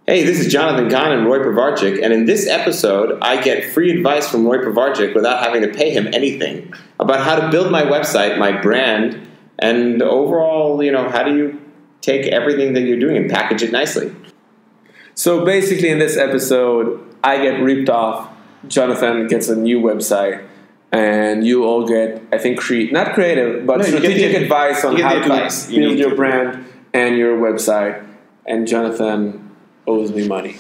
Hey, this is Jonathan Kahn and Roy Provarchik, and in this episode, I get free advice from Roy Provarchik without having to pay him anything about how to build my website, my brand, and overall, how do you take everything that you're doing and package it nicely. So basically, in this episode, I get ripped off. Jonathan gets a new website, and you all get, I think, not creative, but strategic advice on how to build your brand and your website. And Jonathan owes me money.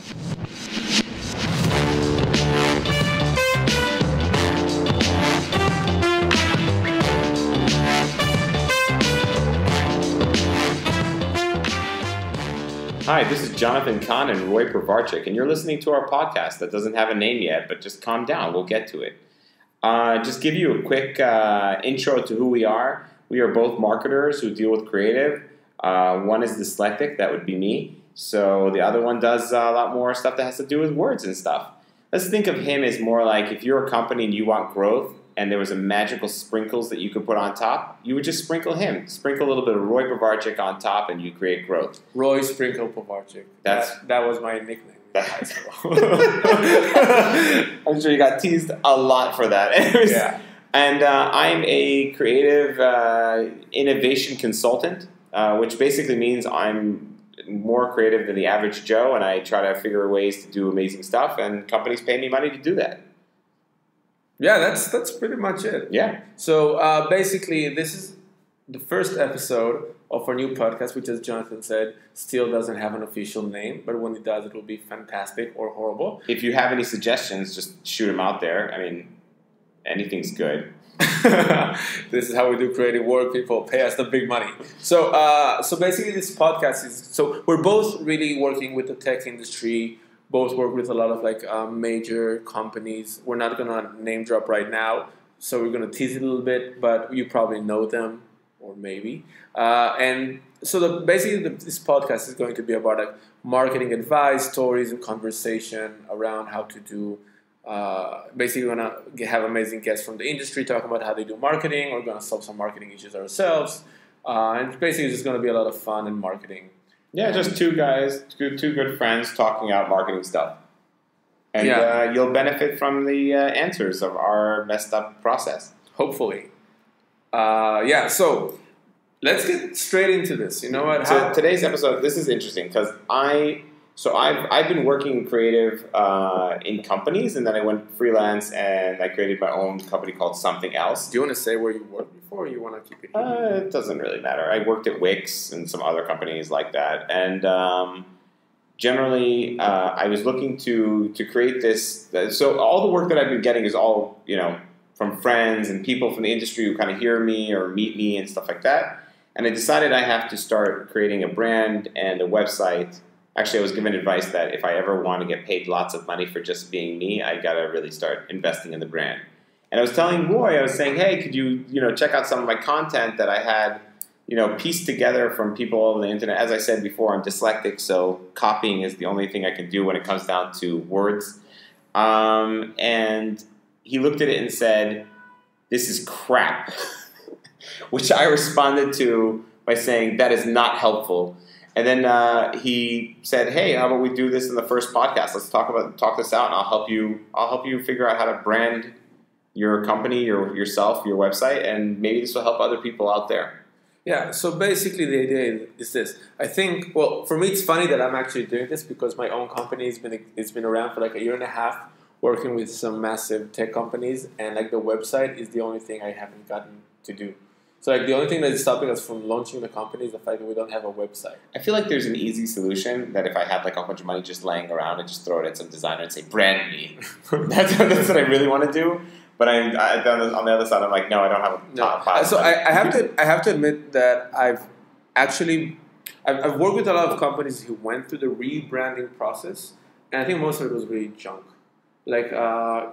Hi, this is Jonathan Kahn and Roy Provarchik, and you're listening to our podcast that doesn't have a name yet, but just calm down, we'll get to it. Just give you a quick intro to who we are. We are both marketers who deal with creative. One is dyslexic, that would be me. So the other one does a lot more stuff that has to do with words and stuff. Let's think of him as more like if you're a company and you want growth and there was a magical sprinkles that you could put on top, you would just sprinkle him. Sprinkle a little bit of Roy Provarchik on top and you create growth. Roy Sprinkle Provarchik. That was my nickname in high school. I'm sure you got teased a lot for that. Yeah. And I'm a creative innovation consultant, which basically means I'm more creative than the average Joe, and I try to figure ways to do amazing stuff, and companies pay me money to do that. Yeah, that's pretty much it. Yeah. So basically, this is the first episode of our new podcast, which, as Jonathan said, still doesn't have an official name, but when it does, it will be fantastic or horrible. If you have any suggestions, just shoot them out there. I mean, anything's good. This is how we do creative work. People pay us the big money. So basically, this podcast is. So we're both really working with the tech industry. Both work with a lot of major companies. We're not gonna name drop right now, so we're gonna tease it a little bit. But you probably know them, or maybe. And so basically, this podcast is going to be about marketing advice, stories, and conversation around how to do. Basically, we're going to have amazing guests from the industry talking about how they do marketing. We're going to solve some marketing issues ourselves. And basically, it's just going to be a lot of fun and marketing. Yeah, just two guys, two good friends talking out marketing stuff. And you'll benefit from the answers of our messed up process. Hopefully. So let's get straight into this. You know what? So today's episode, this is interesting because I've been working creative in companies, and then I went freelance and I created my own company called Something Else. Do you want to say where you worked before, or you want to keep it here? It doesn't really matter. I worked at Wix and some other companies like that, and generally I was looking to create this. So all the work that I've been getting is all from friends and people from the industry who kind of hear me or meet me and stuff like that. And I decided I have to start creating a brand and a website. Actually, I was given advice that if I ever want to get paid lots of money for just being me, I got to really start investing in the brand. And I was telling Roy, I was saying, hey, could you, check out some of my content that I had, pieced together from people all over the internet. As I said before, I'm dyslexic, so copying is the only thing I can do when it comes down to words. And he looked at it and said, this is crap, which I responded to by saying, that is not helpful. And then he said, "Hey, how about we do this in the first podcast? Let's talk this out, and I'll help you figure out how to brand your company, yourself, your website, and maybe this will help other people out there." Yeah. So basically, the idea is this. I think, well, for me, it's funny that I'm actually doing this because my own company has been around for like a year and a half, working with some massive tech companies, and the website is the only thing I haven't gotten to do. So the only thing that is stopping us from launching the company is the fact that we don't have a website. I feel like there's an easy solution that if I had a bunch of money just laying around and just throw it at some designer and say, brand me. that's what I really want to do. But on the other side, I'm like, no, I don't have a top five. So I have to admit that I've worked with a lot of companies who went through the rebranding process, and I think most of it was really junk.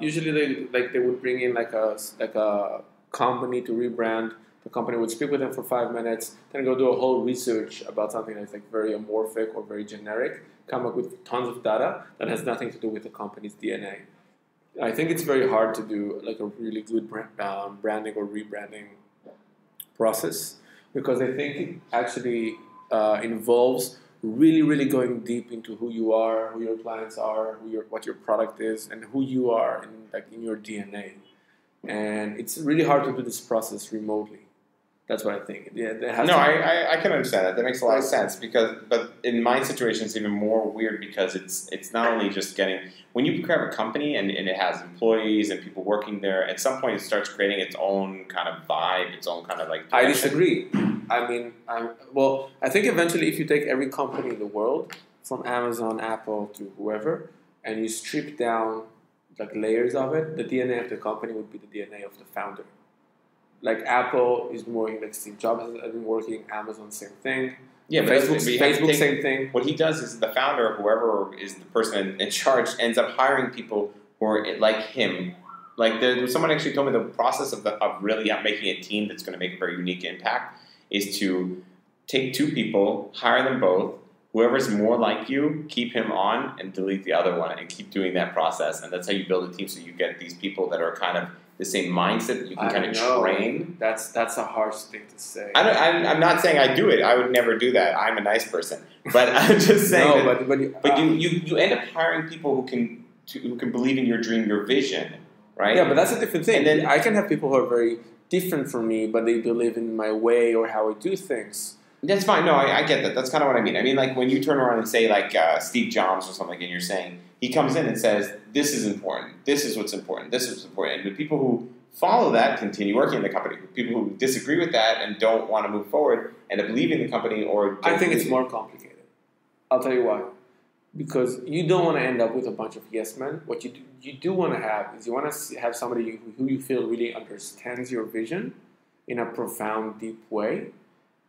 Usually they would bring in a company to rebrand. The company would speak with them for 5 minutes, then go do a whole research about something that's very amorphic or very generic, come up with tons of data that has nothing to do with the company's DNA. I think it's very hard to do a really good branding or rebranding process because I think it actually involves really, really going deep into who you are, who your clients are, what your product is, and who you are in your DNA. And it's really hard to do this process remotely. That's what I think. Yeah, I can understand that. That makes a lot of sense but in my situation, it's even more weird because it's not only just getting when you have a company and it has employees and people working there. At some point, it starts creating its own kind of vibe, its own kind of like direction. I disagree. I mean, I think eventually, if you take every company in the world, from Amazon, Apple to whoever, and you strip down like layers of it, the DNA of the company would be the DNA of the founder. Like Apple is more like Steve Jobs has been working, Amazon same thing. Yeah, but Facebook same thing. What he does is the founder, whoever is the person in charge, ends up hiring people who are like him. Like someone actually told me the process of really making a team that's going to make a very unique impact is to take two people, hire them both. Whoever's more like you, keep him on and delete the other one and keep doing that process. And that's how you build a team. So you get these people that are kind of the same mindset that you can kind of train. That's a harsh thing to say. I'm not saying I do it. I would never do that. I'm a nice person. But I'm just saying but you end up hiring people who can believe in your dream, your vision, right? Yeah, but that's a different thing. And then I can have people who are very different from me, but they believe in my way or how I do things. That's fine. No, I get that. That's kind of what I mean. I mean, like when you turn around and say like Steve Jobs or something, and you're saying, he comes in and says, this is important, this is what's important, this is what's important. And the people who follow that continue working in the company. People who disagree with that and don't want to move forward end up leaving the company or... I think it's more complicated. I'll tell you why. Because you don't want to end up with a bunch of yes men. What you do want to have is you want to have somebody who you feel really understands your vision in a profound, deep way.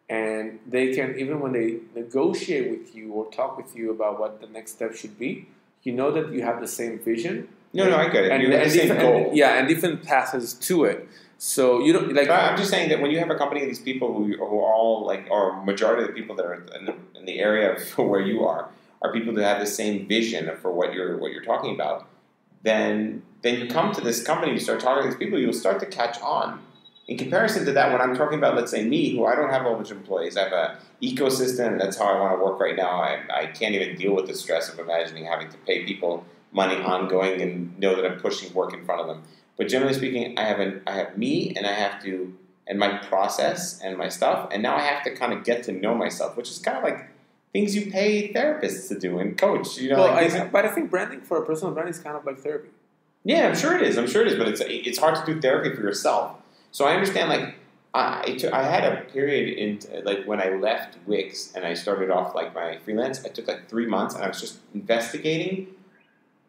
And they can, even when they negotiate with you or talk with you about what the next step should be, you know that you have the same vision. No, I get it. You have the same goal. And different paths to it. So you don't like. I'm just saying that when you have a company of these people who are all like, or majority of the people that are in the area of where you are people that have the same vision for what you're talking about, then you come to this company, you start talking to these people, you'll start to catch on. In comparison to that, when I'm talking about, let's say me, who I don't have a whole bunch of employees, I have an ecosystem, that's how I want to work right now. I can't even deal with the stress of imagining having to pay people money ongoing and know that I'm pushing work in front of them. But generally speaking, I have me and and my process and my stuff, and now I have to kind of get to know myself, which is kind of like things you pay therapists to do and coach. You know, well, but I think branding for a personal brand is kind of like therapy. Yeah, I'm sure it is, but it's hard to do therapy for yourself. So I understand, like, I had a period in, like, when I left Wix and I started off, like, my freelance, I took, like, 3 months and I was just investigating.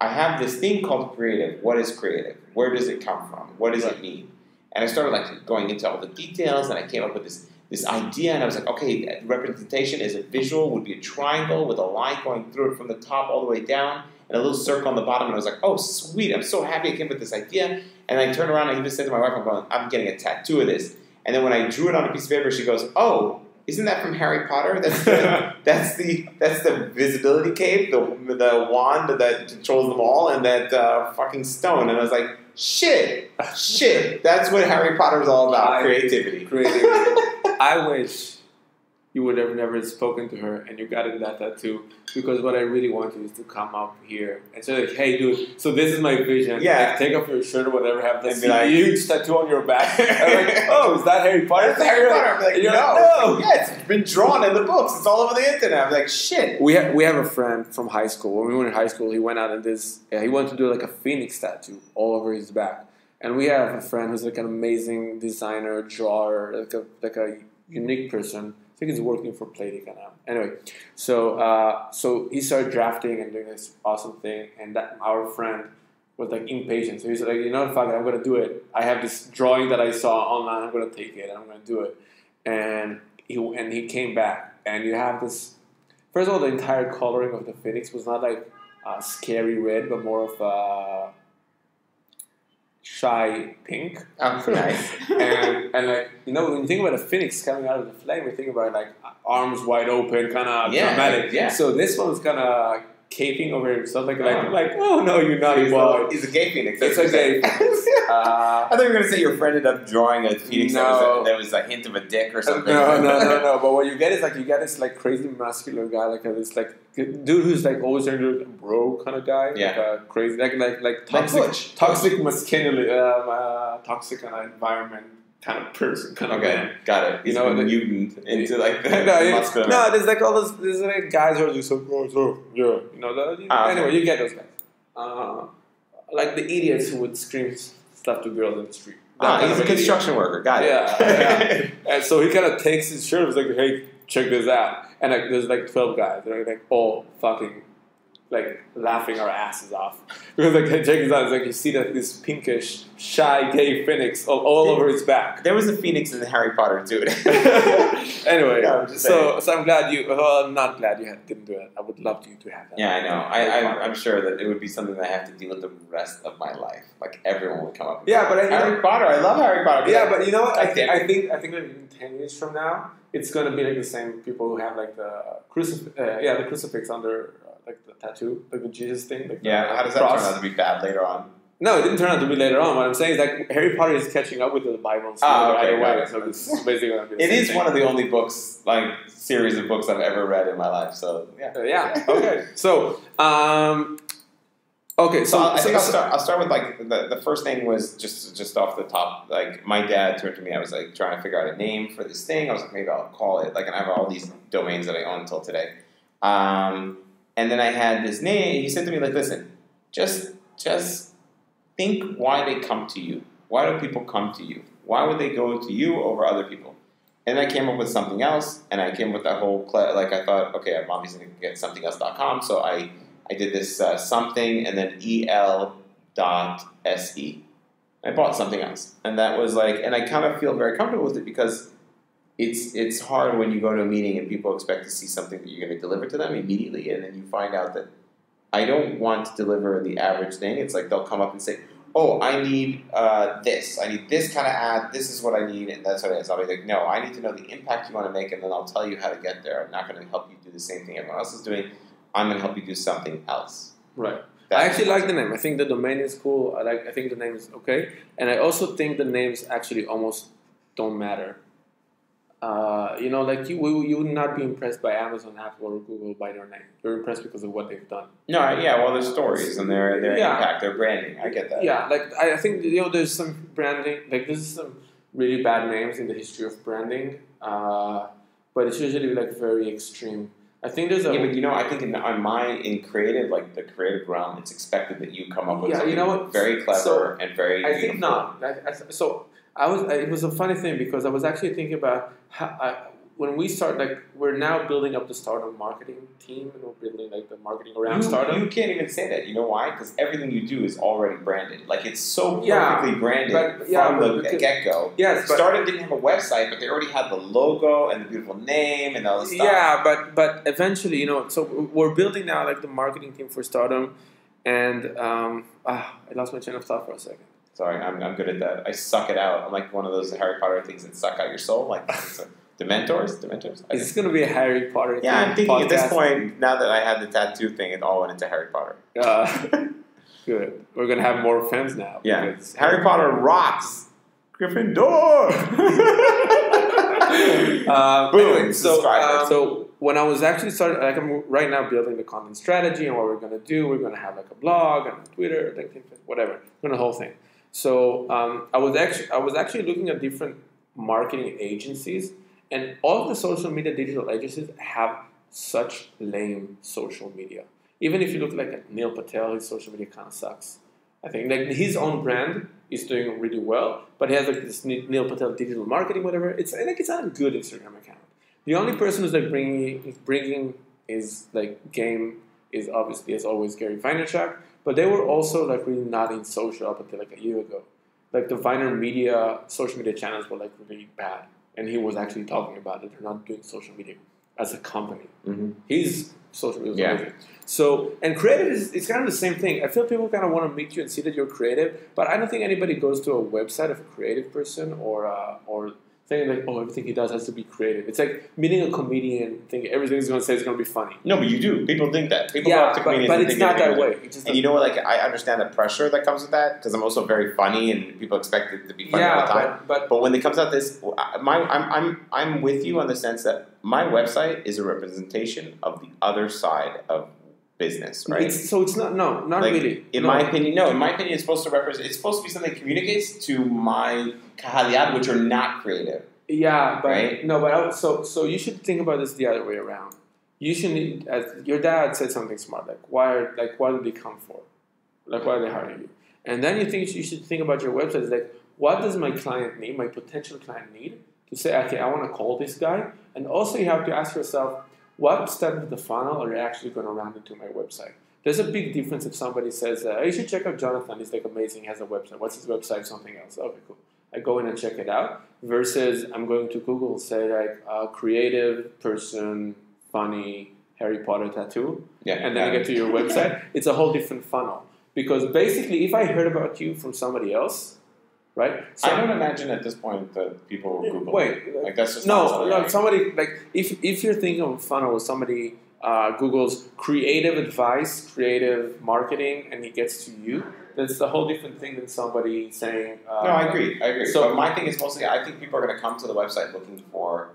I have this thing called creative. What is creative? Where does it come from? What does it mean? And I started, like, going into all the details and I came up with this idea and I was like, okay, representation is a visual, would be a triangle with a line going through it from the top all the way down and a little circle on the bottom. And I was like, oh, sweet, I'm so happy I came up with this idea. And I turned around and I even said to my wife, I'm getting a tattoo of this. And then when I drew it on a piece of paper, she goes, oh, isn't that from Harry Potter? That's the visibility cape, the wand that controls them all, and that fucking stone. And I was like, shit, that's what Harry Potter is all about, creativity. I wish you would have never spoken to her and you got in that tattoo, because what I really want you is to come up here and say, like, hey, dude, so this is my vision. Yeah. Like, take off your shirt or whatever, have this huge tattoo on your back. I'm like, oh, is that Harry Potter? That's Harry Potter. I'm like, no. Yeah, it's been drawn in the books. It's all over the internet. I'm like, shit. We have a friend from high school. When we were in high school, he went out and he wanted to do like a phoenix tattoo all over his back. And we have a friend who's like an amazing designer, drawer, like a unique person. I think he's working for Playtika now. Anyway, so he started drafting and doing this awesome thing, and that our friend was like impatient. So he's like, you know, fuck it, I'm gonna do it. I have this drawing that I saw online. I'm gonna take it and I'm gonna do it. And he came back, and you have this. First of all, the entire coloring of the phoenix was not like scary red, but more of a shy pink. Oh, nice. and like, you know, when you think about a phoenix coming out of the flame, we think about like arms wide open, kind of dramatic. Yeah. So this one was kind of caping over himself, like oh no, you're not involved. He's a gay phoenix. It's a gay phoenix. I thought you were going to say your friend ended up drawing a phoenix No. that was a hint of a dick or something. No. But what you get is like you get this like crazy muscular guy, like this like dude who's like always trying to do bro kind of guy, Yeah. like a crazy like Butch. toxic masculinity, toxic environment kind of person, kind of Okay, man. got it. He's You know, a the- mutant into like the No, muscular. no, there's like all those there's like guys who are just like yeah, you know. Okay. Anyway, you get those guys, like the idiots who would scream stuff to girls in the street. That kind He's of a idiot. construction worker. Got it. Yeah. And so he kind of takes his shirt and was like, hey, check this out. And like, there's like 12 guys. They're like all fucking like laughing our asses off. Because like, hey, check this out. It's like you see that this pinkish, shy, gay phoenix all over his back. There was a phoenix in the Harry Potter too. Anyway, Yeah, I'm just so I'm glad you, well, I'm not glad you didn't do it. I would love you to have that. Yeah, I know. I'm sure that it would be something that I have to deal with the rest of my life. Like everyone would come up. Yeah, but Harry Potter. I love Harry Potter. Yeah, but you know what? I think think that in 10 years from now, it's gonna be like the same people who have like the the crucifix under like the tattoo, like the Jesus thing. Like yeah. How does that cross. turn out to be bad later on? No, it didn't turn out to be later on. What I'm saying is like Harry Potter is catching up with the Bible Okay, right got away. it. So it's basically gonna be the It same is thing. one of the only books, like series of books I've ever read in my life. So yeah. Yeah. Okay. So okay. So I think I'll start with like the first thing was just off the top. Like my dad turned to me. I was like trying to figure out a name for this thing. I was like, maybe I'll call it like, and I have all these domains that I own until today. And then I had this name. He said to me like, listen, just think why they come to you. Why do people come to you? Why would they go to you over other people? And I came up with something else, and I came with that whole like I thought, okay, I'm obviously going to get somethingelse.com, so I did this something and then el.se. I bought something else, and that was like, and I kind of feel very comfortable with it because it's hard when you go to a meeting and people expect to see something that you're going to deliver to them immediately, and then you find out that I don't want to deliver the average thing. It's like they'll come up and say, oh, I need this. I need this kind of ad. This is what I need, and that's what it is. I'll be like, no, I need to know the impact you want to make, and then I'll tell you how to get there. I'm not going to help you do the same thing everyone else is doing. I'm going to help you do something else. Right. I actually like the name. I think the domain is cool. I think the name is okay, and I also think the names actually almost don't matter. Like you would not be impressed by Amazon, Apple, or Google by their name. You're impressed because of what they've done. No, yeah, well, their stories and their impact, their branding. I get that. Yeah, like I think there's some branding. Like there's some really bad names in the history of branding, but it's usually like very extreme. I think there's a but I think in creative, like the creative realm, it's expected that you come up with something very clever and very. I think not. It was a funny thing because I was actually thinking about how when we start, like we're now building up the startup marketing team and we're building like the marketing around startup. You can't even say that. You know why? Because everything you do is already branded. Like it's so perfectly branded from the get-go. Yes, Startup didn't have a website, but they already had the logo and the beautiful name and all this stuff. Yeah, but eventually, so we're building now like the marketing team for startup, and I lost my train of thought for a second. Sorry, I'm good at that. I suck it out. I'm like one of those Harry Potter things that suck out your soul, like Dementors. Is this going to be a Harry Potter? Yeah, I'm thinking podcast? at this point, now that I had the tattoo thing, it all went into Harry Potter. Good. We're going to have more fans now. Yeah, Harry Potter rocks. Gryffindor. Boom. Anyway, so when I was actually starting, like I'm right now building the content strategy and what we're going to do, we're going to have like a blog and Twitter, LinkedIn, whatever, the whole thing. So I was actually looking at different marketing agencies, and all of the social media digital agencies have such lame social media. Even if you look like at Neil Patel, his social media kind of sucks. I think like his own brand is doing really well, but he has like this Neil Patel digital marketing, whatever. It's not a good Instagram account. The only person who's like bringing his like game is obviously as always Gary Vaynerchuk, but they were also like really not in social up until like a year ago. Like the Vayner social media channels were like really bad, and he was actually talking about it. They're not doing social media as a company. Mm-hmm. His social media is amazing. So, and creative is kind of the same thing. I feel people kind of want to meet you and see that you're creative, but I don't think anybody goes to a website of a creative person or thinking like, oh, everything he does has to be creative. It's like meeting a comedian, thinking everything he's going to say is going to be funny. No, but you do. People think that. People go Yeah, up to comedians but and it's think not that everything way. is- It just And you know what? Like, I understand the pressure that comes with that because I'm also very funny and people expect it to be funny all the time. but But when it comes out this, I'm with you on the sense that my website is a representation of the other side of business, right? it's not not Like, really. In No. my opinion, no. In my opinion, it's supposed to represent. It's supposed to be something that communicates to my kahaliad, which are not creative. Yeah, but Right? no, but so you should think about this the other way around. You should need, as your dad said something smart, like what do they come for? Like why are they hiring you? And then you should think about your website. It's like, what does my client need, my potential client need to say, okay, I want to call this guy. And also you have to ask yourself, what step of the funnel are you actually going to run into my website? There's a big difference if somebody says, hey, you should check out Jonathan. He's like amazing, he has a website. What's his website? Something else. Okay, cool. I go in and check it out. Versus I'm going to Google, say like creative person, funny, Harry Potter tattoo. Yeah, And then I get to your website. It's a whole different funnel. Because basically, if I heard about you from somebody else, right? So, I don't imagine at this point that people will Google. Wait, like that's just not no, something no. I- Somebody like if you're thinking of a funnel, somebody Google's creative advice, creative marketing, and he gets to you. That's a whole different thing than somebody saying. No, I agree. So- but my thing is mostly, I think people are going to come to the website looking for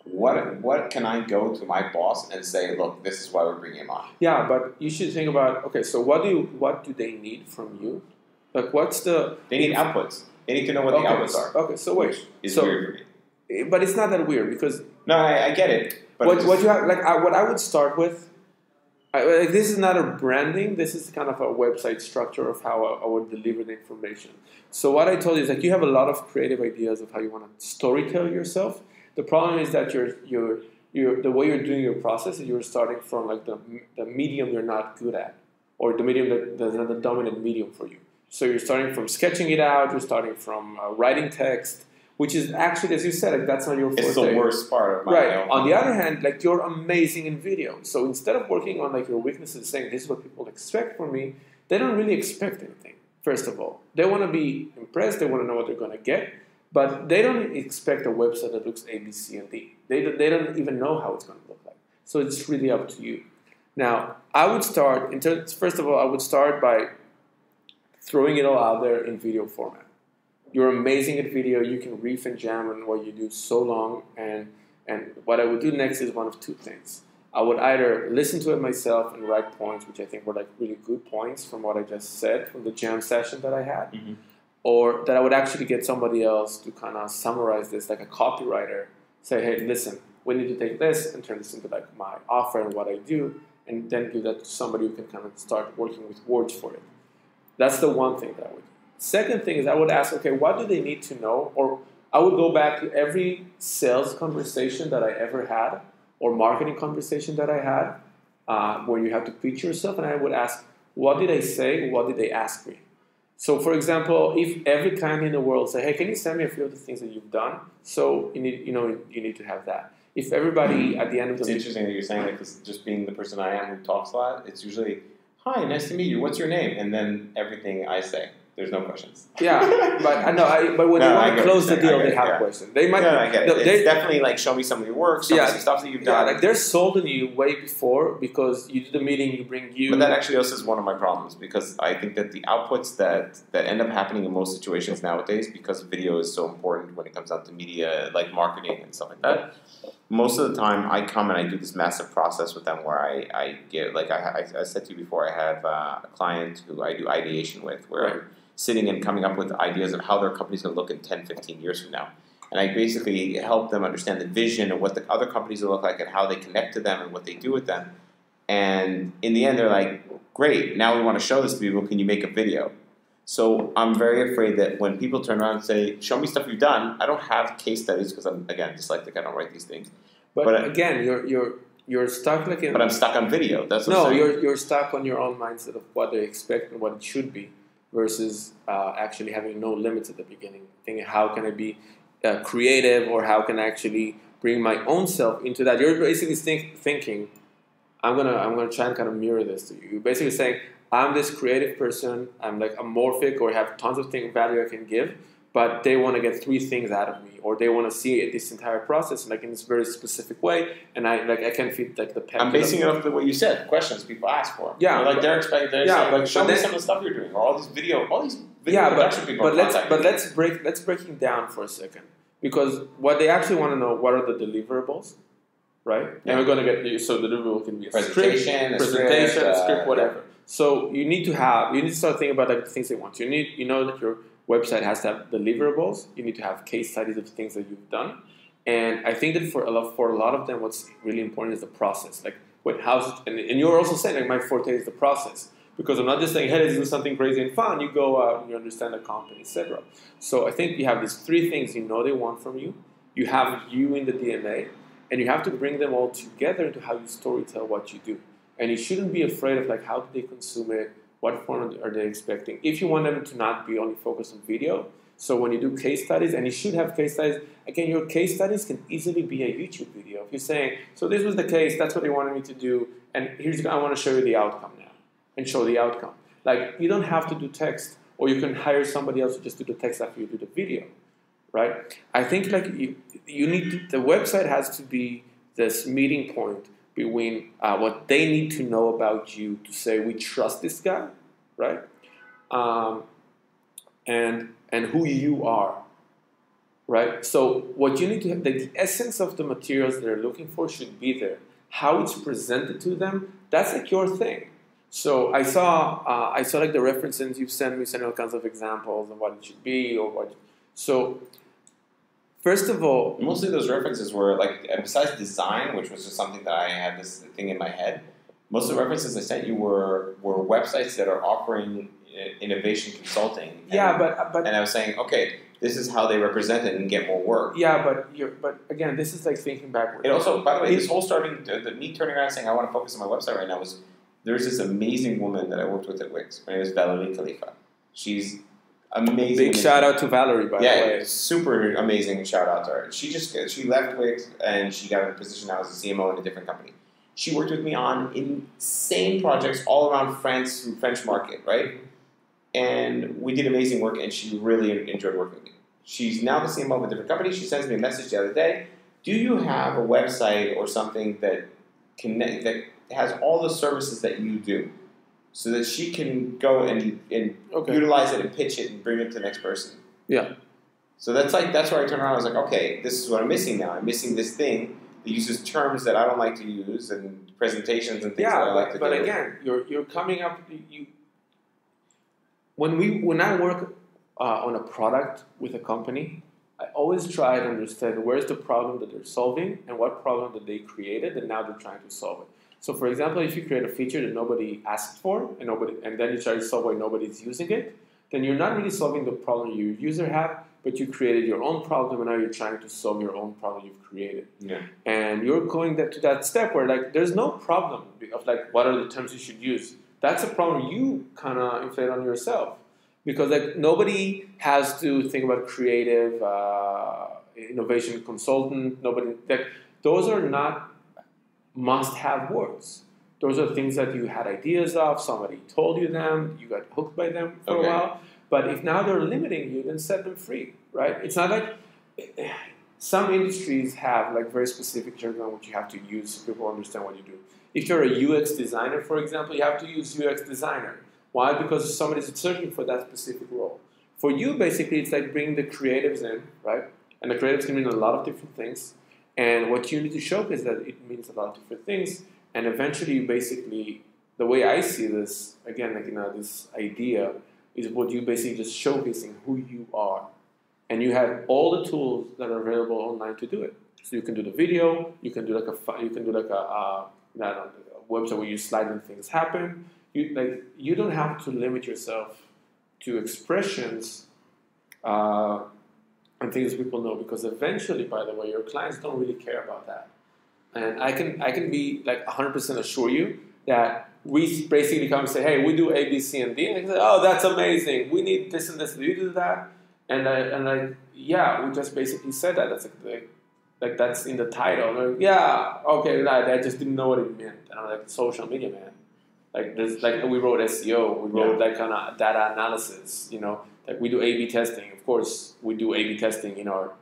what can I go to my boss and say, look, this is why we're bringing him on. Yeah, but you should think about, okay, so what do they need from you? Like, what's the... They need outputs. They need to know what the outputs are. Okay, so wait. Which is So- weird for me. But it's not that weird because No, I get it. But what you have, like, what I would start with, like, this is not a branding, this is kind of a website structure of how I would deliver the information. So what I told you is, like, you have a lot of creative ideas of how you want to storytell yourself. The problem is that you're the way you're doing your process is you're starting from like the medium you're not good at, or the medium that's not the dominant medium for you. So you're starting from sketching it out, you're starting from writing text, which is actually, as you said, like, that's not your forte. it's the worst part of my Right. own. On the other hand, like, you're amazing in video. So instead of working on like your weaknesses, saying this is what people expect from me, they don't really expect anything. First of all, they want to be impressed. They want to know what they're going to get. But they don't expect a website that looks A, B, C, and D. They don't even know how it's going to look like. So it's really up to you. Now, I would start, first of all, I would start by throwing it all out there in video format. You're amazing at video. You can riff and jam on what you do so long. And what I would do next is one of two things. I would either listen to it myself and write points, which I think were like really good points from what I just said from the jam session that I had. Mm-hmm. Or that I would actually get somebody else to kind of summarize this, like a copywriter, say, hey, listen, we need to take this and turn this into like my offer and what I do, and then give that to somebody who can kind of start working with words for it. That's the one thing that I would do. Second thing is I would ask, okay, what do they need to know? Or I would go back to every sales conversation that I ever had or marketing conversation that I had where you have to pitch yourself, and I would ask, what did I say? What did they ask me? So, for example, if every client in the world say, "Hey, can you send me a few of the things that you've done?" So you need to have that. If everybody at the end of the It's interesting that you're saying that because just being the person I am who talks a lot, it's usually, "Hi, nice to meet you. What's your name?" And then everything I say, there's no questions. yeah, but I know. But when No, they I want get to close what the you're deal, saying. I they get it, have yeah. questions. They might. No, I get it. they- It's definitely like, show me some of your work, show me some stuff that you've Yeah, done. like they're sold on you way before because you do the meeting, you bring you. But that actually also is one of my problems because I think that the outputs that end up happening in most situations nowadays, because video is so important when it comes down to media, like marketing and stuff like that, most of the time I come and I do this massive process with them where I get, like I said to you before, I have a client who I do ideation with where I'm sitting and coming up with ideas of how their company's going to look in 10, 15 years from now. And I basically help them understand the vision of what the other companies will look like and how they connect to them and what they do with them. And in the end, they're like, great, now we want to show this to people. Can you make a video? So I'm very afraid that when people turn around and say, show me stuff you've done, I don't have case studies because I'm, again, dyslexic, I don't write these things. But again, you're stuck like in. But I'm stuck on video. That's what No, I'm saying. you're stuck on your own mindset of what they expect and what it should be, versus actually having no limits at the beginning. Thinking, how can I be creative, or how can I actually bring my own self into that? You're basically thinking, I'm gonna try and kind of mirror this to you. You're basically saying, I'm this creative person. I'm like amorphic, or have tons of value I can give, but they want to get 3 things out of me, or they want to see this entire process like in this very specific way, and I can feed like the package. I'm basing it off of what you said. Questions people ask for. Yeah, like they're expecting. They're saying, but show me some of the stuff you're doing, or all these video production people. Let's breaking down for a second, because what they actually want to know, what are the deliverables, right? Yeah. And we're going to get, so the deliverable can be a presentation, script, whatever. So you need to start thinking about like the things they want. You know that your website has to have deliverables. You need to have case studies of things that you've done. And I think that for a lot of them, what's really important is the process. Like, and you're also saying, like, my forte is the process. Because I'm not just saying, hey, let's do something crazy and fun. You go out and you understand the company, etc. So I think you have these 3 things they want from you. You have you in the DNA, and you have to bring them all together into how you storytell what you do. And you shouldn't be afraid of, like, how do they consume it? What format are they expecting? If you want them to not be only focused on video, so when you do case studies, and you should have case studies, again, your case studies can easily be a YouTube video. If you're saying, so this was the case, that's what they wanted me to do, and I want to show you the outcome now, and show the outcome. Like, you don't have to do text, or you can hire somebody else to just do the text after you do the video, right? I think, like, you need to, the website has to be this meeting point between what they need to know about you to say, we trust this guy, right? And who you are, right? So what you need to have, the essence of the materials they're looking for should be there. How it's presented to them, that's like your thing. So I saw like the references you've sent me, all kinds of examples of what it should be, or what. So first of all, mostly those references were like, besides design, which was just something that I had this thing in my head. Most of the references I sent you were websites that are offering innovation consulting. But and I was saying, okay, this is how they represent it and get more work. Yeah, but again, this is like thinking backwards. It also, by the way, this whole me turning around and saying I want to focus on my website right now was, there's this amazing woman that I worked with at Wix. Her name is Valerie Khalifa. She's amazing. Big shout out to Valerie, by the way. Yeah, super amazing shout out to her. She left Wix and she got a position now as a CMO in a different company. She worked with me on insane projects all around France, through French market, right? And we did amazing work, and she really enjoyed working with me. She's now the CMO of a different company. She sends me a message the other day. Do you have a website or something that has all the services that you do, so that she can go and utilize it and pitch it and bring it to the next person? Yeah. So that's where I turned around. I was like, okay, this is what I'm missing now. I'm missing this thing that uses terms that I don't like to use and presentations and things that I like to do. But again, you're coming up. When I work on a product with a company, I always try to understand where's the problem that they're solving and what problem that they created and now they're trying to solve it. So, for example, if you create a feature that nobody asked for and then you try to solve why nobody's using it, then you're not really solving the problem your user had, but you created your own problem and now you're trying to solve your own problem you've created. Yeah. And you're going to that step where, like, there's no problem of, like, what are the terms you should use. That's a problem you kind of inflate on yourself. Because, like, nobody has to think about creative innovation consultant. Those are not must-have words. Those are things that you had ideas of. Somebody told you them. You got hooked by them for a while. But if now they're limiting you, then set them free, right? It's not like some industries have, like, very specific jargon which you have to use so people understand what you do. If you're a UX designer, for example, you have to use UX designer. Why? Because somebody's searching for that specific role. For you, basically, it's like bringing the creatives in, right? And the creatives can mean a lot of different things. And what you need to show is that it means a lot of different things. And eventually, basically, the way I see this, again, like, this idea is what you basically just showcasing who you are. And you have all the tools that are available online to do it. So you can do the video, you can do like a website where you slide and things happen. You don't have to limit yourself to expressions and things people know, because eventually, by the way, your clients don't really care about that. And I can be like 100% assure you that we basically come and say, hey, we do A, B, C, and D, and they say, oh, that's amazing. We need this and this. Do you do that? And we just basically said that. That's like that's in the title. Like, yeah, okay, I just didn't know what it meant. And I'm like, social media man. Like this, like we wrote SEO, we wrote like kind of data analysis. You know, like we do A/B testing. Of course, we do A/B testing in our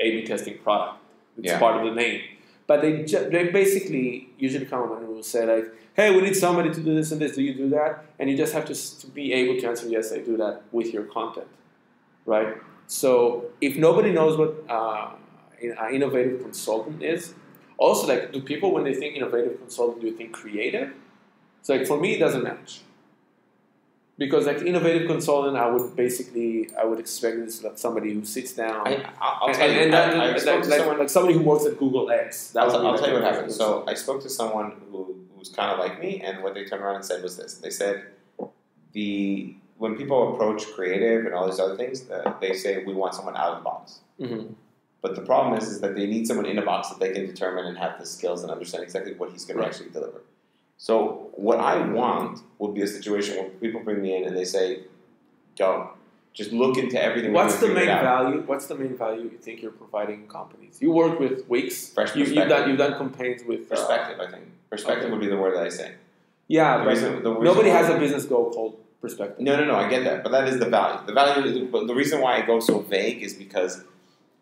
A/B testing product. It's part of the name. But they basically usually come up and will say like, hey, we need somebody to do this and this. Do you do that? And you just have to be able to answer, yes, I do that with your content, right? So if nobody knows what an innovative consultant is, also like, do people when they think innovative consultant, do you think creative? So like for me, it doesn't match. Because like innovative consultant, I would expect this like somebody who sits down like somebody who works at Google X. I'll tell you what happened. So I spoke to someone who was kind of like me, and what they turned around and said was this. They said when people approach creative and all these other things, they say we want someone out of the box. Mm-hmm. But the problem is that they need someone in a box that they can determine and have the skills and understand exactly what he's going to actually deliver. So what I want would be a situation where people bring me in and they say, "Yo, just look into everything." What's the main value? What's the main value you think you're providing companies? You work with Wix. You've done campaigns with perspective. I think perspective would be the word that I say. Yeah, nobody has a business goal called perspective. No, I get that, but that is the value. The reason why I go so vague is because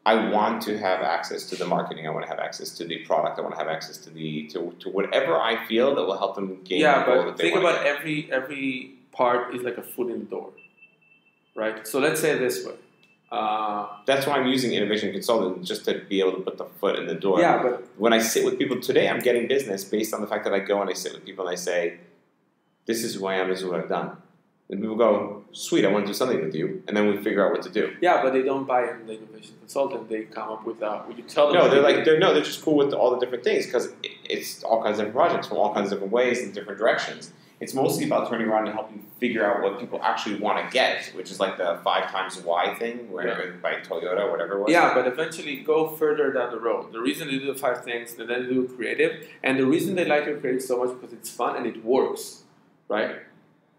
I want to have access to the marketing. I want to have access to the product. I want to have access to whatever I feel that will help them gain the goal that they think about every part is like a foot in the door, right? So let's say it this way. That's why I'm using innovation consultant, just to be able to put the foot in the door. Yeah, but when I sit with people today, I'm getting business based on the fact that I go and I sit with people and I say, "This is who I am. This is what I've done." And people go, "Sweet, I want to do something with you," and then we figure out what to do. Yeah, but they don't buy in the innovation consultant. They come up with you tell them. No, they're just cool with all the different things because it's all kinds of different projects from all kinds of different ways and different directions. It's mostly about turning around and helping figure out what people actually want to get, which is like the 5 times why thing, by Toyota, whatever it was. Yeah, but eventually go further down the road. The reason they do the 5 things, they then do creative, and the reason they like your creative so much because it's fun and it works, right?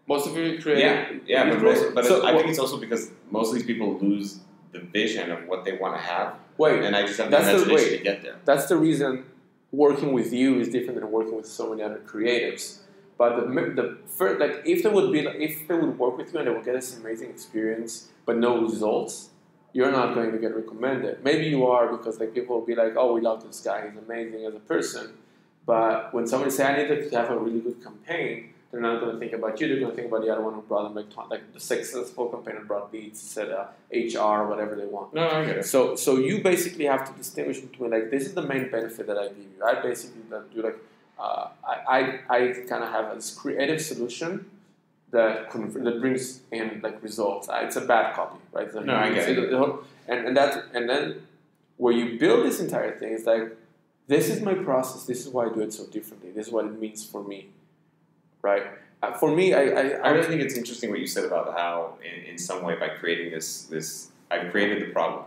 Most of you creative. Yeah, but I think it's also because most of these people lose the vision of what they want to have. And I just have the imagination to get there. That's the reason working with you is different than working with so many other creatives. But if they would work with you and they would get this amazing experience but no results, you're not going to get recommended. Maybe you are because like people will be like, "Oh, we love this guy. He's amazing as a person." But when somebody say, "I need to have a really good campaign," they're not going to think about you. They're going to think about the other one who brought them like the successful campaign that brought leads, said HR, whatever they want. No, I get it. So you basically have to distinguish between like this is the main benefit that I give you. I basically do like I kind of have this creative solution that brings in like results. It's a bad copy, right? So I get it. And then where you build this entire thing is like this is my process. This is why I do it so differently. This is what it means for me. Right. For me, I really think it's interesting what you said about how, in some way, by creating this, I've created the problem,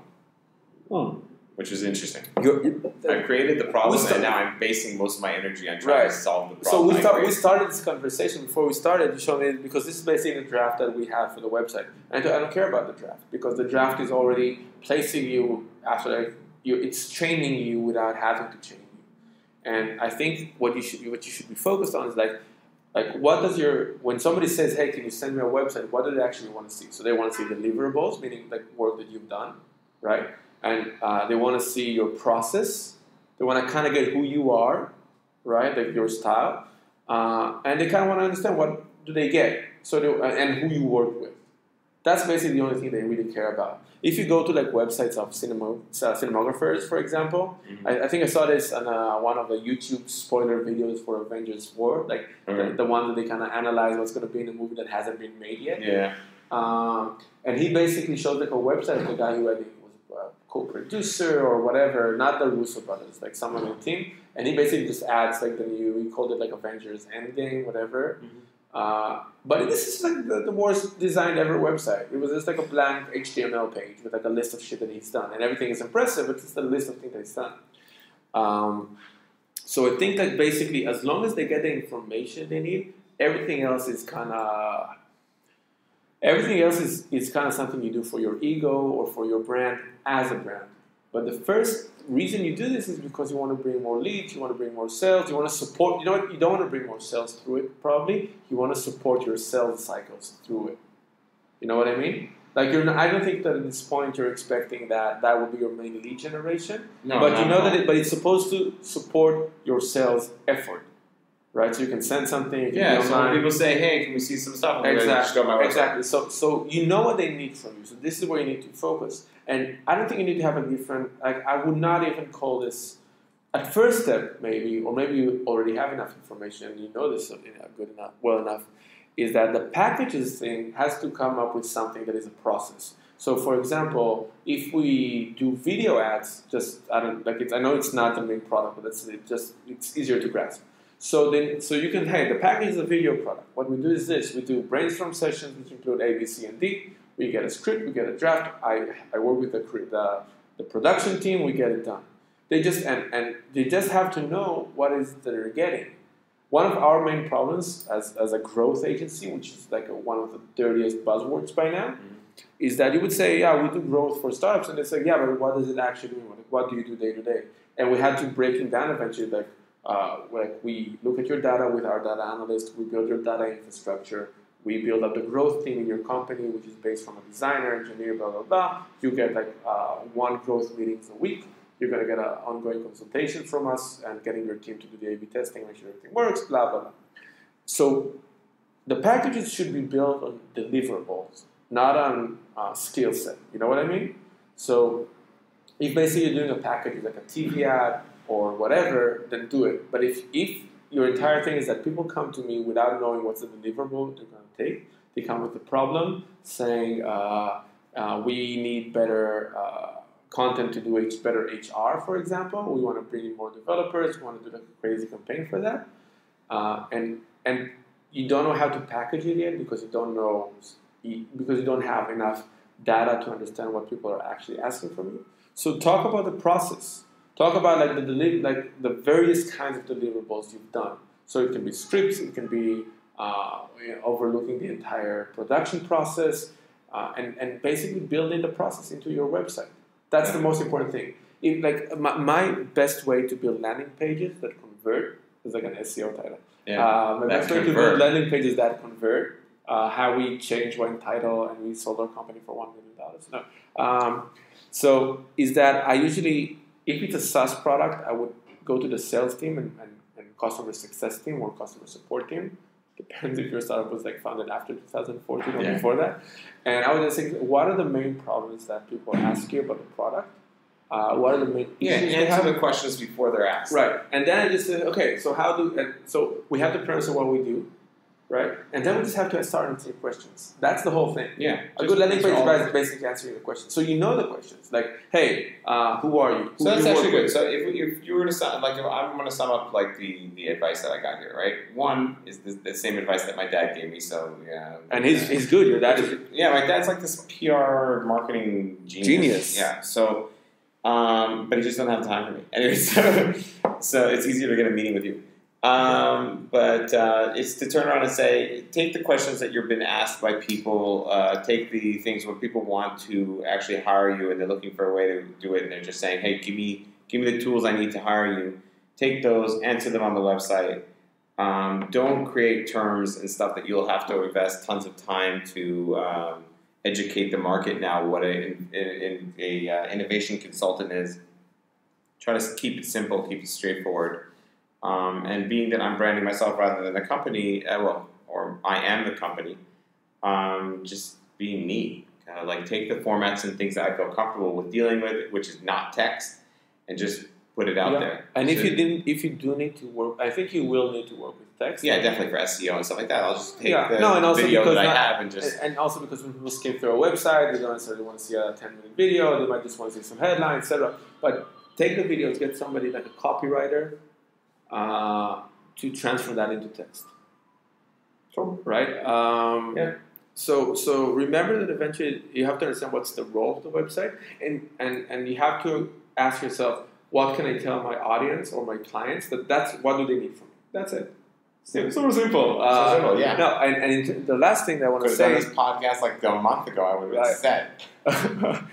which is interesting. I've created the problem, and now I'm basing most of my energy on trying to solve the problem. So we started this conversation before we started. You showed me because this is basically the draft that we have for the website, and I don't care about the draft because the draft is already placing you after it's training you without having to train you. And I think what you should be focused on is like when somebody says, "Hey, can you send me a website?" What do they actually want to see? So they want to see deliverables, meaning like work that you've done, right? And they want to see your process. They want to kind of get who you are, right? Like your style, and they kind of want to understand what do they get. So and who you work with. That's basically the only thing they really care about. If you go to like websites of cinematographers, for example, I think I saw this on one of the YouTube spoiler videos for Avengers 4, like the one that they kind of analyze what's going to be in the movie that hasn't been made yet. Yeah. And he basically showed like a website of the guy who I think was a co-producer or whatever, not the Russo brothers, like someone in the team. And he basically just adds like he called it like Avengers Endgame, whatever. But this is like the worst designed ever website. It was just like a blank HTML page with like a list of shit that he's done. And everything is impressive, but it's just a list of things that he's done. So I think that basically as long as they get the information they need, everything else is kind of something you do for your ego or for your brand as a brand. But the first reason you do this is because you want to bring more leads, you want to bring more sales, you want to support. You know what? You don't want to bring more sales through it. Probably you want to support your sales cycles through it. You know what I mean? Like I don't think that at this point you're expecting that will be your main lead generation. No, but you know that it's supposed to support your sales effort, right? So you can send something. You can so when people say, "Hey, can we see some stuff?" Just go to my website. Exactly. So you know what they need from you. So this is where you need to focus. And I don't think you need to have a different. Like I would not even call this at first step, maybe, or maybe you already have enough information and you know this good enough, well enough. Is that the packages thing has to come up with something that is a process. So, for example, if we do video ads, I know it's not the main product, but it's easier to grasp. So you can, hey, the package is a video product. What we do is this: we do brainstorm sessions, which include A, B, C, and D. We get a script, we get a draft. I work with the production team. We get it done. They just have to know what is that they're getting. One of our main problems as a growth agency, which is like one of the dirtiest buzzwords by now, is that you would say, yeah, we do growth for startups, and they say, yeah, but what does it actually mean? What do you do day to day? And we had to break it down eventually. Like we look at your data with our data analyst, we build your data infrastructure, we build up the growth team in your company, which is based from a designer, engineer, blah, blah, blah. You get like one growth meetings a week. You're going to get an ongoing consultation from us and getting your team to do the A/B testing, make sure everything works, blah, blah, blah. So the packages should be built on deliverables, not on skill set. You know what I mean? So if basically you're doing a package like a TV ad or whatever, then do it. But if your entire thing is that people come to me without knowing what's the deliverable they're going to take, they come with a problem saying, we need better content to do better HR, for example. We want to bring in more developers. We want to do like a crazy campaign for that. And you don't know how to package it yet because you don't have enough data to understand what people are actually asking from you. So talk about the process. Talk about like the various kinds of deliverables you've done. So it can be scripts, it can be overlooking the entire production process, and basically building the process into your website. That's the most important thing. My best way to build landing pages that convert is like an SEO title. Yeah, my best way to build landing pages that convert. How we changed one title and we sold our company for $1 million. No. So is that I usually, if it's a SaaS product, I would go to the sales team and customer success team or customer support team. Depends if your startup was like founded after 2014 or before that. And I would just say, what are the main problems that people ask you about the product? What are the main issues? Answer the questions before they're asked. Right. And then I just said, okay, so so we have the premise of what we do, right? And then we just have to start answering questions. That's the whole thing. Yeah. A good landing page is basically answering the questions. So you know the questions. Like, hey, who are you? So that's actually good. So if you were to sum, if I'm going to sum up like the advice that I got here, right? One is the same advice that my dad gave me. So yeah. And he's good. Your dad is good. Yeah, my dad's like this PR marketing genius. Yeah. So, but he just doesn't have time for me. Anyway, so it's easier to get a meeting with you. But it's to turn around and say, take the questions that you've been asked by people, take the things where people want to actually hire you and they're looking for a way to do it and they're just saying, hey, give me the tools I need to hire you. Take those, answer them on the website. Don't create terms and stuff that you'll have to invest tons of time to educate the market now what an innovation consultant is. Try to keep it simple, keep it straightforward. And being that I'm branding myself rather than the company, or I am the company, just being me. Like take the formats and things that I feel comfortable with dealing with, which is not text, and just put it out there. And if you do need to work, I think you will need to work with text. Yeah, definitely for SEO and stuff like that. I'll just take the video that I have and just... And also because when people skip through a website, they don't necessarily want to see a 10-minute video. They might just want to see some headlines, etc. But take the videos, get somebody like a copywriter to transfer that into text. Sure. Right? Yeah. So remember that eventually you have to understand what's the role of the website, and you have to ask yourself, what can I tell my audience or my clients that's what do they need from me? That's it. Super simple. So simple, yeah. No, and the last thing that I want to Could have done say. this podcast like a month ago. I would have been set.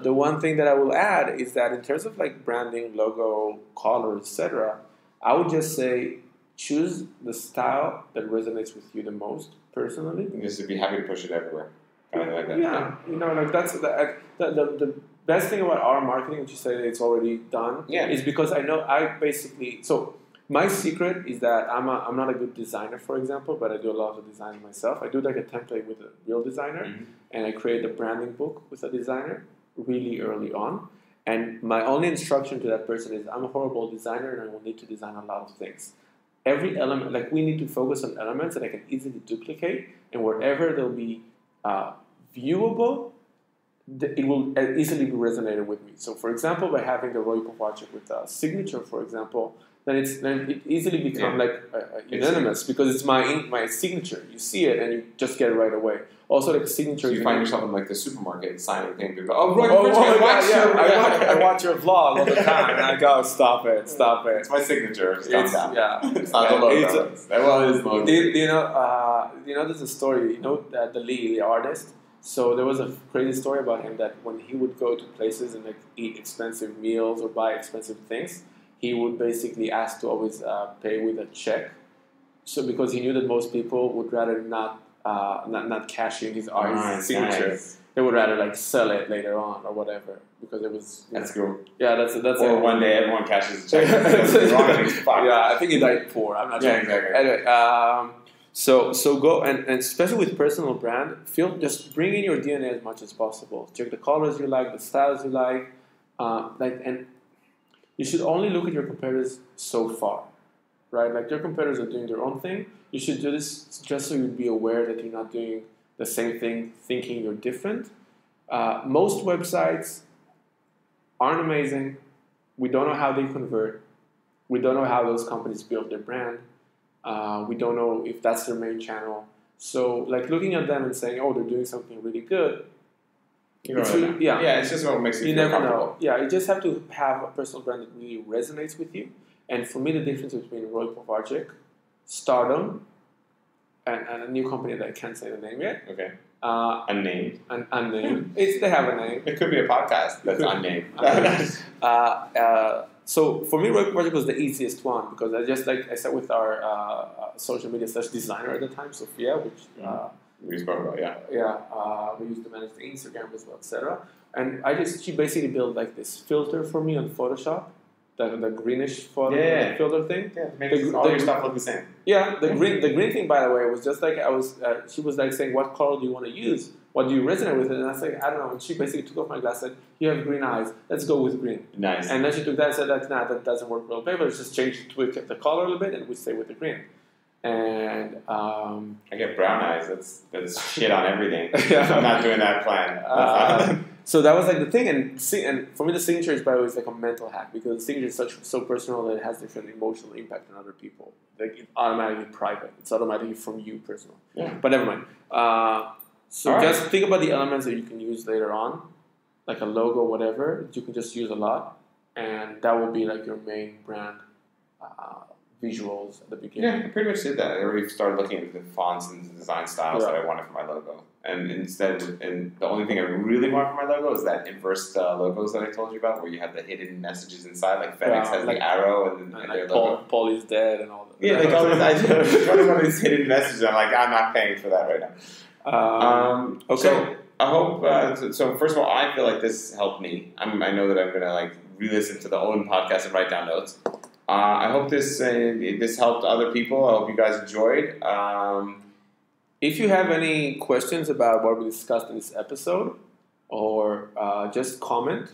The one thing that I will add is that in terms of like branding, logo, color, etc., I would just say choose the style that resonates with you the most personally. Just to be happy to push it everywhere. Kind of like that. Yeah, you know, like that's the best thing about our marketing, which you say that it's already done, is because I know my secret is that I'm not a good designer, for example, but I do a lot of the design myself. I do like a template with a real designer, and I create a branding book with a designer really early on. And my only instruction to that person is I'm a horrible designer and I will need to design a lot of things. Every element, like we need to focus on elements that I can easily duplicate, and wherever they'll be viewable, it will easily be resonated with me. So, for example, by having the Roy Kovacic with a signature, for example, then it easily becomes unanimous because it's my signature. You see it and you just get it right away. Also, like a signature. So you find yourself in like the supermarket signing things. Roy Kovacic, I watch your vlog all the time, and I go, stop it. It's my signature. It's not the logo. It is logo. Do you know? There's a story. You know that the artist. So there was a crazy story about him that when he would go to places and like eat expensive meals or buy expensive things, he would basically ask to always pay with a check. So because he knew that most people would rather not cash in his signature, nice. They would rather like sell it later on or whatever because it was. That's cool. Yeah, that's. Or one day everyone cashes a check. Yeah, I think he died poor. I'm not sure. Yeah, exactly. Anyway. So go and especially with personal brand, just bring in your DNA as much as possible. Check the colors you like, the styles you like, and you should only look at your competitors so far, right? Like your competitors are doing their own thing. You should do this just so you'd be aware that you're not doing the same thing, thinking you're different. Most websites aren't amazing. We don't know how they convert. We don't know how those companies build their brand. We don't know if that's their main channel. So, like looking at them and saying, "Oh, they're doing something really good." It's just what makes you feel never know. Yeah, you just have to have a personal brand that really resonates with you. And for me, the difference between Roy Kovacic, Stardom, and a new company that I can't say the name yet. Okay. Unnamed. Unnamed. They have a name. It could be a podcast that's unnamed. So for me, Roy Kovacic was the easiest one because I sat with our social media /designer at the time, Sophia, which we spoke about, we used to manage the Instagram as well, etc. And she basically built like this filter for me on Photoshop, the greenish filter thing. Yeah, makes all your stuff look the same. Yeah, the green thing, by the way, was just like she was like saying, "What color do you want to use? What do you resonate with?" And I was like, "I don't know." And she basically took off my glass and said, "You have green eyes. Let's go with green." Nice. And then she took that and said, that doesn't work well. But let's just tweak the color a little bit, and we stay with the green." And I get brown eyes. That's shit on everything. I'm not doing that plan. So that was like the thing, and for me, the signature is by the way like a mental hack because the signature is so personal that it has different emotional impact on other people. Like it's automatically private. It's automatically from you, personal. Yeah. But never mind. Just think about the elements that you can use later on, like a logo, whatever. That you can just use a lot, and that will be like your main brand visuals at the beginning. Yeah, I pretty much did that. I already started looking at the fonts and the design styles that I wanted for my logo. And the only thing I really want for my logo is that inverse logos that I told you about, where you have the hidden messages inside, like FedEx has the arrow and their logo. Paul is dead and all that. Yeah, like all this. I just running on these hidden messages. I'm like, I'm not paying for that right now. Okay. So I hope. So first of all, I feel like this helped me. I know that I'm gonna like re-listen to the own podcast and write down notes. I hope this helped other people. I hope you guys enjoyed. If you have any questions about what we discussed in this episode, or just comment,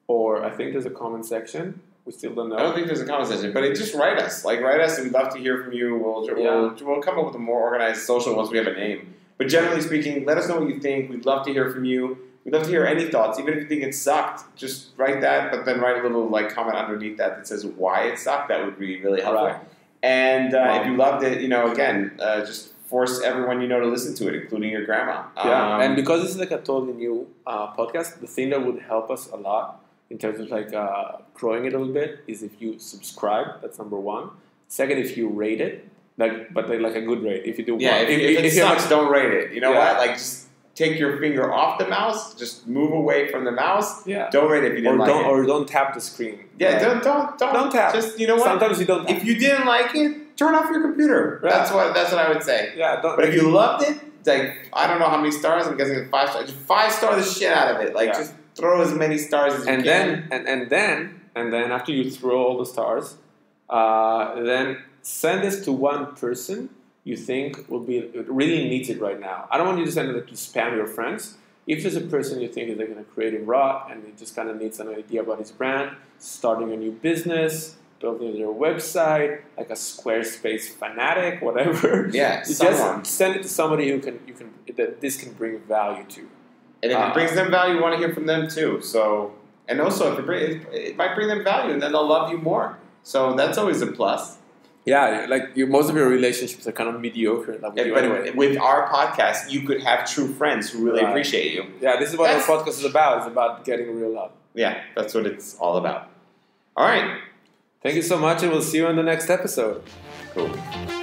or I think there's a comment section. We still don't know. I don't think there's a comment section, but just write us. Like write us, and we'd love to hear from you. We'll come up with a more organized social once we have a name. But generally speaking, let us know what you think. We'd love to hear from you. We'd love to hear any thoughts, even if you think it sucked. Just write that, but then write a little comment underneath that says why it sucked. That would be really helpful. Right. And if you loved it, again, just force everyone to listen to it, including your grandma. And because this is like a totally new podcast, the thing that would help us a lot in terms of like growing it a little bit is if you subscribe. That's number one. Second, if you rate it, like a good rate. If you do Yeah, one. if it sucks, don't rate it. You know Yeah. what? Like, just take your finger off the mouse. Just move away from the mouse. Yeah. Don't rate it if you didn't like it. Or don't tap the screen. Yeah, right? don't tap. Just, you know what? Sometimes you don't tap. If you didn't like it, turn off your computer. Yeah. That's what I would say. Yeah, don't. But if you loved it, like, I don't know how many stars. I'm guessing it's 5 stars. Just 5-star the shit out of it. Like, Yeah. just throw as many stars as you and can. then after you throw all the stars, then send this to one person you think really needs it right now. I don't want you to send it to spam your friends. If there's a person you think is like in a creative rut and he just kind of needs an idea about his brand, starting a new business, building their website, like a Squarespace fanatic, whatever. Yeah, you someone. just send it to somebody that this can bring value to. And if it brings them value, you want to hear from them too. So, and also it might bring them value, and then they'll love you more. So that's always a plus. Yeah, like most of your relationships are kind of mediocre. But anyway, with our podcast, you could have true friends who really appreciate you. Yeah, this is what our podcast is about. It's about getting real love. Yeah, that's what it's all about. All right. Thank you so much, and we'll see you in the next episode. Cool.